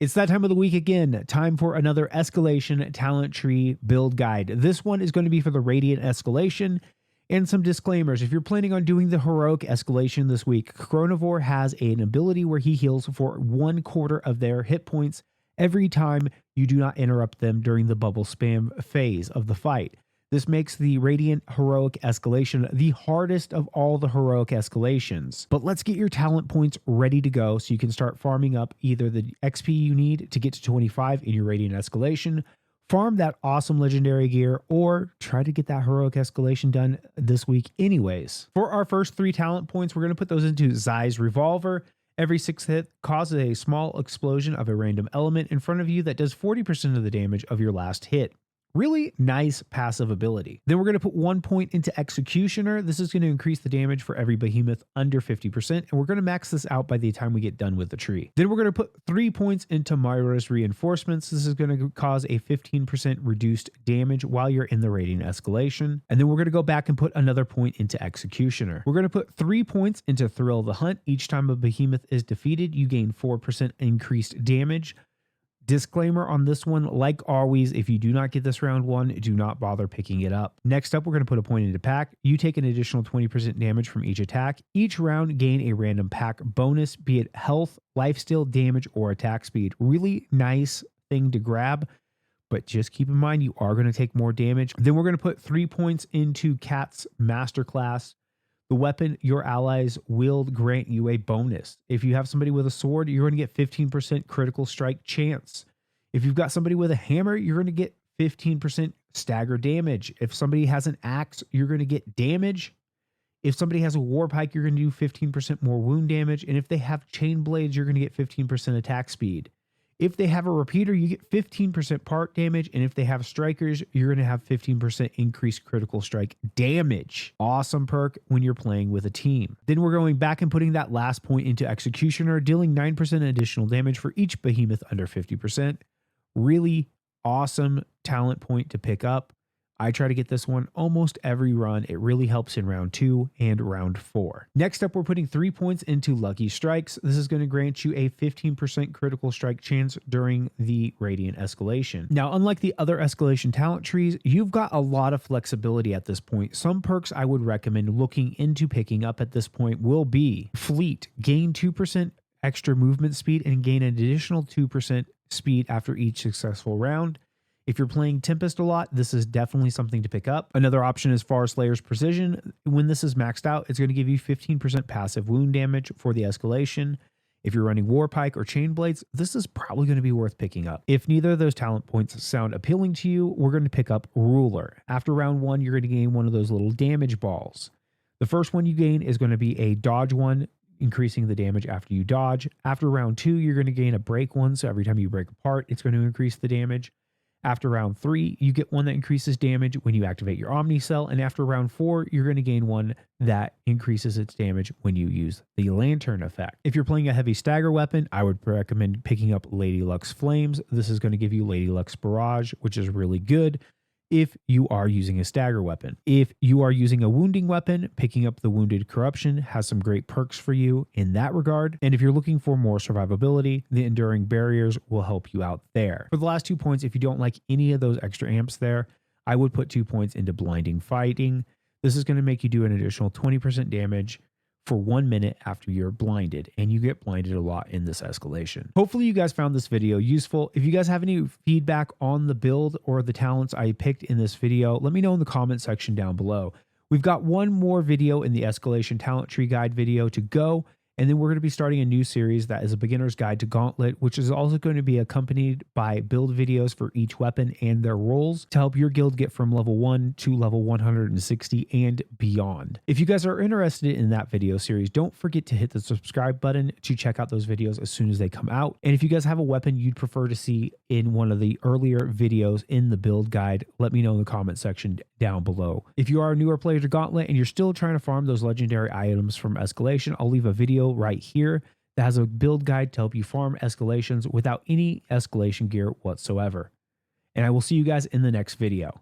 It's that time of the week again. Time for another Escalation Talent Tree build guide. This one is going to be for the Radiant Escalation. And some disclaimers. If you're planning on doing the Heroic Escalation this week, Chronivore has an ability where he heals for 1/4 of their hit points every time you do not interrupt them during the bubble spam phase of the fight. This makes the Radiant Heroic Escalation the hardest of all the Heroic Escalations. But let's get your talent points ready to go so you can start farming up either the XP you need to get to 25 in your Radiant Escalation, farm that awesome legendary gear, or try to get that Heroic Escalation done this week anyways. For our first 3 talent points, we're going to put those into Zai's Revolver. Every 6th hit causes a small explosion of a random element in front of you that does 40% of the damage of your last hit. Really nice passive ability. Then we're going to put 1 point into Executioner. This is going to increase the damage for every behemoth under 50%, and we're going to max this out by the time we get done with the tree. Then we're going to put 3 points into Myra's Reinforcements. This is going to cause a 15% reduced damage while you're in the Radiant Escalation. And then we're going to go back and put another point into Executioner. We're going to put 3 points into Thrill of the Hunt. Each time a behemoth is defeated, you gain 4% increased damage. Disclaimer on this one, like always, if you do not get this round 1, do not bother picking it up. Next up, we're going to put a point into Pack. You take an additional 20% damage from each attack. Each round, gain a random pack bonus, be it health, lifesteal, damage, or attack speed. Really nice thing to grab, but just keep in mind you are going to take more damage. Then we're going to put 3 points into Cat's Masterclass. The weapon your allies wield grant you a bonus. If you have somebody with a sword, you're going to get 15% critical strike chance. If you've got somebody with a hammer, you're going to get 15% stagger damage. If somebody has an axe, you're going to get damage. If somebody has a war pike, you're going to do 15% more wound damage. And if they have chain blades, you're going to get 15% attack speed. If they have a repeater, you get 15% part damage. And if they have strikers, you're going to have 15% increased critical strike damage. Awesome perk when you're playing with a team. Then we're going back and putting that last point into Executioner, dealing 9% additional damage for each behemoth under 50%. Really awesome talent point to pick up. I try to get this one almost every run. It really helps in round 2 and round 4. Next up, we're putting 3 points into Lucky Strikes. This is going to grant you a 15% critical strike chance during the Radiant Escalation. Now, unlike the other Escalation talent trees, you've got a lot of flexibility at this point. Some perks I would recommend looking into picking up at this point will be Fleet. Gain 2% extra movement speed and gain an additional 2% speed after each successful round. If you're playing Tempest a lot, this is definitely something to pick up. Another option is Far Slayer's Precision. When this is maxed out, it's going to give you 15% passive wound damage for the escalation. If you're running War Pike or Chain Blades, this is probably going to be worth picking up. If neither of those talent points sound appealing to you, we're going to pick up Ruler. After round 1, you're going to gain one of those little damage balls. The first one you gain is going to be a dodge one, increasing the damage after you dodge. After round 2, you're going to gain a break one, so every time you break apart, it's going to increase the damage. After round 3, you get one that increases damage when you activate your Omni Cell, and after round 4, you're going to gain one that increases its damage when you use the Lantern effect. If you're playing a heavy stagger weapon, I would recommend picking up Lady Luck's Flames. This is going to give you Lady Luck's Barrage, which is really good if you are using a stagger weapon. If you are using a wounding weapon, picking up the Wounded Corruption has some great perks for you in that regard. And if you're looking for more survivability, the Enduring Barriers will help you out there. For the last 2 points, if you don't like any of those extra amps there, I would put 2 points into Blinding Fighting. This is going to make you do an additional 20% damage for 1 minute after you're blinded, and you get blinded a lot in this escalation. Hopefully you guys found this video useful. If you guys have any feedback on the build or the talents I picked in this video, let me know in the comment section down below. We've got one more video in the Escalation Talent Tree Guide video to go, and then we're going to be starting a new series that is a beginner's guide to Gauntlet, which is also going to be accompanied by build videos for each weapon and their roles to help your guild get from level 1 to level 160 and beyond. If you guys are interested in that video series, don't forget to hit the subscribe button to check out those videos as soon as they come out. And if you guys have a weapon you'd prefer to see in one of the earlier videos in the build guide, let me know in the comment section down below. If you are a newer player to Gauntlet and you're still trying to farm those legendary items from Escalation, I'll leave a video right here that has a build guide to help you farm escalations without any escalation gear whatsoever. And I will see you guys in the next video.